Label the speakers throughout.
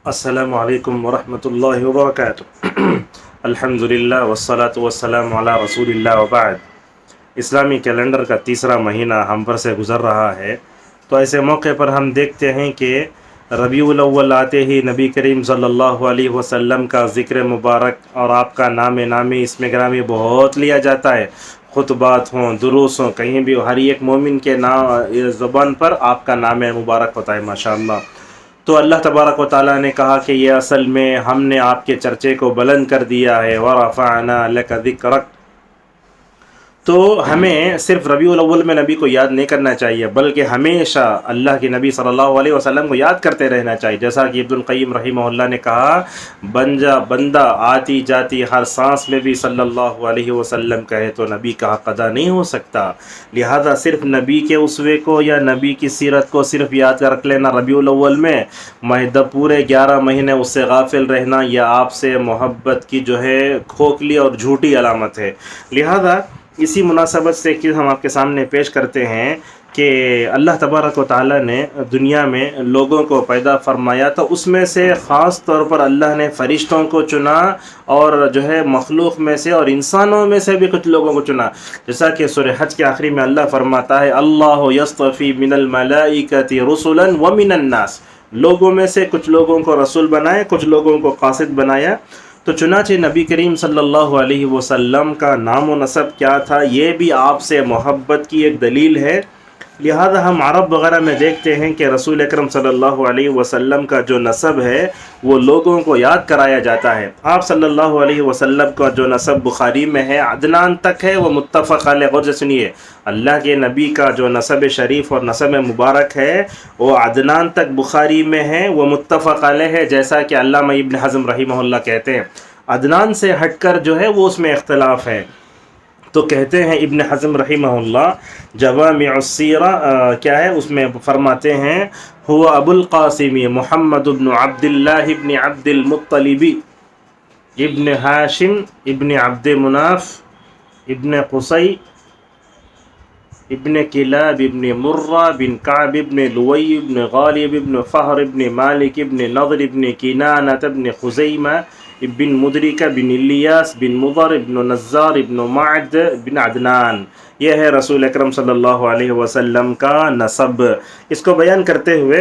Speaker 1: السلام علیکم ورحمۃ اللہ وبرکاتہ۔ الحمدللہ والصلاة والسلام علی رسول اللہ وبعد۔ اسلامی کیلنڈر کا تیسرا مہینہ ہم پر سے گزر رہا ہے، تو ایسے موقع پر ہم دیکھتے ہیں کہ ربیع الاول آتے ہی نبی کریم صلی اللہ علیہ وسلم کا ذکر مبارک اور آپ کا نامی اسم گرامی بہت لیا جاتا ہے۔ خطبات ہوں، دروس ہوں، کہیں بھی ہر ایک مومن کے زبان پر آپ کا نام مبارک ہوتا ہے ماشاءاللہ۔ تو اللہ تبارک و تعالیٰ نے کہا کہ یہ اصل میں ہم نے آپ کے چرچے کو بلند کر دیا ہے، وَرَفَعْنَا لَكَ ذِكْرَكَ۔ تو ہمیں صرف ربیع الاول میں نبی کو یاد نہیں کرنا چاہیے، بلکہ ہمیشہ اللہ کے نبی صلی اللہ علیہ وسلم کو یاد کرتے رہنا چاہیے، جیسا کہ ابن القیم رحمہ اللہ نے کہا، بندہ آتی جاتی ہر سانس میں بھی صلی اللہ علیہ وسلم کہے تو نبی کا حق ادا نہیں ہو سکتا۔ لہذا صرف نبی کے اسوے کو یا نبی کی سیرت کو صرف یاد رکھ لینا ربیع الاول میں، پورے 11 مہینے اس سے غافل رہنا، یا آپ سے محبت کی جو ہے کھوکھلی اور جھوٹی علامت ہے۔ لہذا اسی مناسبت سے کہ ہم آپ کے سامنے پیش کرتے ہیں کہ اللہ تبارک و تعالیٰ نے دنیا میں لوگوں کو پیدا فرمایا، تو اس میں سے خاص طور پر اللہ نے فرشتوں کو چنا، اور جو ہے مخلوق میں سے اور انسانوں میں سے بھی کچھ لوگوں کو چنا، جیسا کہ سورہ حج کے آخری میں اللہ فرماتا ہے، اللہ یصطفی من الملائکۃ رسلا ومن الناس۔ لوگوں میں سے کچھ لوگوں کو رسول بنایا، کچھ لوگوں کو قاصد بنایا۔ تو چنانچہ نبی کریم صلی اللہ علیہ وسلم کا نام و نسب کیا تھا، یہ بھی آپ سے محبت کی ایک دلیل ہے۔ لہذا ہم عرب وغیرہ میں دیکھتے ہیں کہ رسول اکرم صلی اللہ علیہ وسلم کا جو نسب ہے وہ لوگوں کو یاد کرایا جاتا ہے۔ آپ صلی اللہ علیہ وسلم کا جو نسب بخاری میں ہے، عدنان تک ہے، وہ متفق علیہ۔ غور سے سنیے، اللہ کے نبی کا جو نسب شریف اور نسب مبارک ہے وہ عدنان تک بخاری میں ہے، وہ متفق علیہ ہے، جیسا کہ علامہ ابن حزم رحمہ اللہ کہتے ہیں۔ عدنان سے ہٹ کر جو ہے وہ اس میں اختلاف ہے۔ تو کہتے ہیں ابن حزم رحمہ اللہ، جوامع السیرہ کیا ہے، اس میں فرماتے ہیں، هو ابو القاسم محمد بن عبد اللہ ابن عبد المطلب ابن ہاشم ابن عبد مناف ابن قصی ابن کلاب ابن مرہ بن کعب ابن لوی ابن غالب ابن فہر ابن مالک ابن نضر ابن کنانۃ ابن خزیمہ بن مدرکہ بن الیاس بن مضر بن نزار بن معد بن عدنان۔ یہ ہے رسول اکرم صلی اللہ علیہ وسلم کا نسب۔ اس کو بیان کرتے ہوئے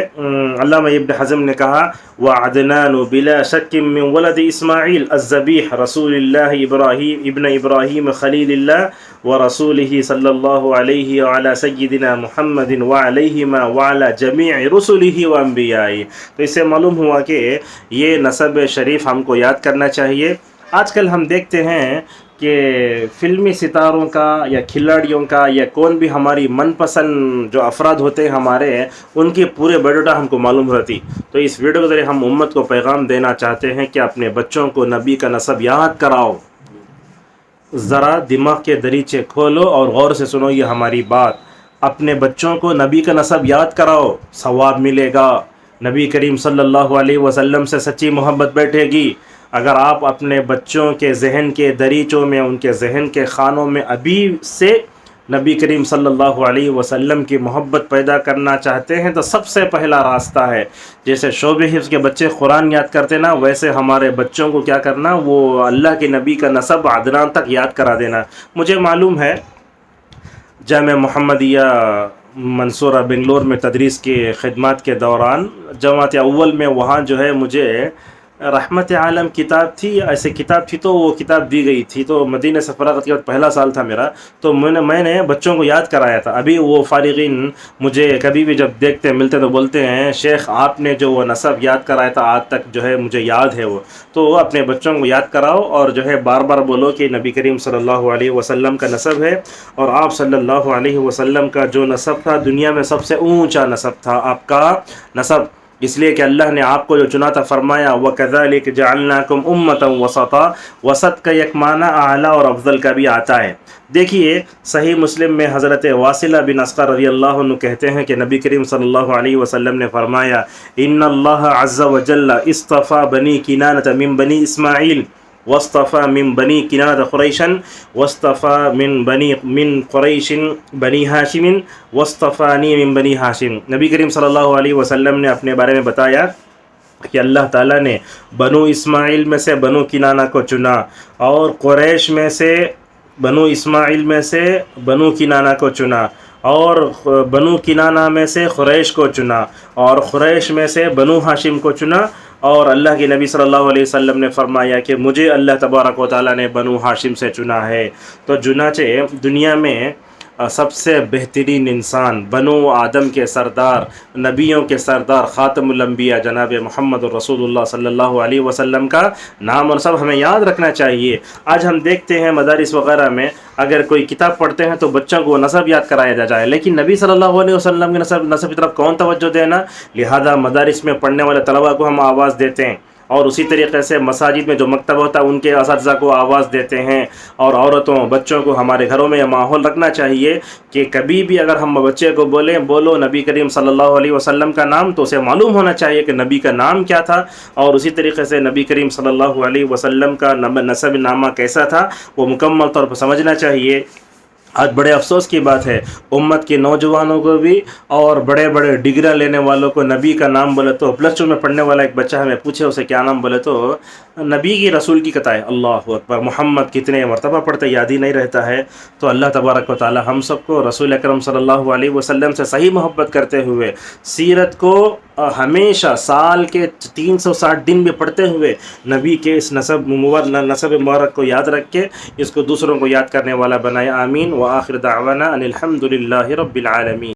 Speaker 1: علامہ ابن حزم نے کہا، وعدنان بلا شک من ولد اسماعیل الذبیح رسول اللہ ابن ابراہیم خلیل اللہ ورسولہ صلی اللہ علیہ وعلی سیدنا محمد وعلیہما وعلی جمیع رسلہ وانبیائہ۔ تو اس سے معلوم ہوا کہ یہ نسب شریف ہم کو یاد کرنا چاہیے۔ آج کل ہم دیکھتے ہیں کہ فلمی ستاروں کا یا کھلاڑیوں کا یا کون بھی ہماری من پسند جو افراد ہوتے ہیں ہمارے، ان کی پورے بایوڈیٹا ہم کو معلوم رہتی۔ تو اس ویڈیو کے ذریعے ہم امت کو پیغام دینا چاہتے ہیں کہ اپنے بچوں کو نبی کا نسب یاد کراؤ۔ ذرا دماغ کے دریچے کھولو اور غور سے سنو یہ ہماری بات۔ اپنے بچوں کو نبی کا نسب یاد کراؤ، ثواب ملے گا، نبی کریم صلی اللہ علیہ وسلم سے سچی محبت بیٹھے گی۔ اگر آپ اپنے بچوں کے ذہن کے دریچوں میں، ان کے ذہن کے خانوں میں ابھی سے نبی کریم صلی اللہ علیہ وسلم کی محبت پیدا کرنا چاہتے ہیں، تو سب سے پہلا راستہ ہے، جیسے شعبہ حفظ کے بچے قرآن یاد کرتے نا، ویسے ہمارے بچوں کو کیا کرنا، وہ اللہ کے نبی کا نسب عدنان تک یاد کرا دینا۔ مجھے معلوم ہے جامعہ محمدیہ منصورہ بنگلور میں تدریس کی خدمات کے دوران جماعت اول میں وہاں جو ہے مجھے رحمت عالم کتاب تھی، ایسے کتاب تھی، تو وہ کتاب دی گئی تھی۔ تو مدینہ سے فراغت کے بعد پہلا سال تھا میرا، تو میں نے بچوں کو یاد کرایا تھا۔ ابھی وہ فارغین مجھے کبھی بھی جب دیکھتے ملتے تو بولتے ہیں، شیخ آپ نے جو وہ نسب یاد کرایا تھا آج تک جو ہے مجھے یاد ہے وہ۔ تو اپنے بچوں کو یاد کراؤ اور جو ہے بار بار بولو کہ نبی کریم صلی اللہ علیہ وسلم کا نسب ہے، اور آپ صلی اللہ علیہ وسلم کا جو نسب تھا دنیا میں سب سے اونچا نسب تھا آپ کا نسب، اس لیے کہ اللہ نے آپ کو جو چنا تھا فرمایا، وَكَذَلِكَ جَعَلْنَاكُمْ أُمَّةً وَسَطًا۔ وسط کا ایک معنی اعلیٰ اور افضل کا بھی آتا ہے۔ دیکھیے صحیح مسلم میں حضرت واصلہ بن اسقر رضی اللہ عنہ کہتے ہیں کہ نبی کریم صلی اللہ علیہ وسلم نے فرمایا، ان اللہ عز وجل اصطفى بنی کنانۃ من بنی اسماعیل واصطفى من بنی کنانۃ قریشا واصطفى من قریش بنی ہاشم واصطفانی من بنی ہاشم۔ نبی کریم صلی اللہ علیہ وسلم نے اپنے بارے میں بتایا، کہ اللہ تعالیٰ نے بنو اسماعیل میں سے بنو کنانہ کو چنا، اور قریش میں سے بنو اسماعیل میں سے بنو کنانہ کو چنا، اور بنو کنانہ میں سے قریش کو چنا، اور قریش میں سے بنو ہاشم کو چنا، اور اللہ کے نبی صلی اللہ علیہ وسلم نے فرمایا کہ مجھے اللہ تبارک و تعالیٰ نے بنو ہاشم سے چنا ہے۔ تو چنانچہ دنیا میں سب سے بہترین انسان، بنو آدم کے سردار، نبیوں کے سردار، خاتم الانبیاء جناب محمد الرسول اللہ صلی اللہ علیہ وسلم کا نام اور سب ہمیں یاد رکھنا چاہیے۔ آج ہم دیکھتے ہیں مدارس وغیرہ میں اگر کوئی کتاب پڑھتے ہیں تو بچوں کو نسب یاد کرایا جائے، لیکن نبی صلی اللہ علیہ وسلم کے نسب کی طرف کون توجہ دینا؟ لہذا مدارس میں پڑھنے والے طلباء کو ہم آواز دیتے ہیں، اور اسی طریقے سے مساجد میں جو مکتب ہوتا ہے ان کے اساتذہ کو آواز دیتے ہیں، اور عورتوں بچوں کو ہمارے گھروں میں یہ ماحول رکھنا چاہیے کہ کبھی بھی اگر ہم بچے کو بولیں بولو نبی کریم صلی اللہ علیہ وسلم کا نام، تو اسے معلوم ہونا چاہیے کہ نبی کا نام کیا تھا، اور اسی طریقے سے نبی کریم صلی اللہ علیہ وسلم کا نسب نامہ کیسا تھا وہ مکمل طور پر سمجھنا چاہیے۔ آج بڑے افسوس کی بات ہے، امت کے نوجوانوں کو بھی اور بڑے بڑے ڈگریاں لینے والوں کو نبی کا نام بولے تو، +2 میں پڑھنے والا ایک بچہ ہمیں پوچھے اسے کیا نام بولے تو نبی کی رسول کی قطع ہے، اللہ اکبر، محمد کتنے مرتبہ پڑھتے یاد ہی نہیں رہتا ہے۔ تو اللہ تبارک و تعالی ہم سب کو رسول اکرم صلی اللہ علیہ وسلم سے صحیح محبت کرتے ہوئے سیرت کو ہمیشہ سال کے 360 دن بھی پڑھتے ہوئے نبی کے اس نسب مبارک کو یاد رکھ کے اس کو دوسروں کو یاد کرنے والا بنائے، آمین۔ وآخر دعوانا ان الحمد للہ رب العالمین۔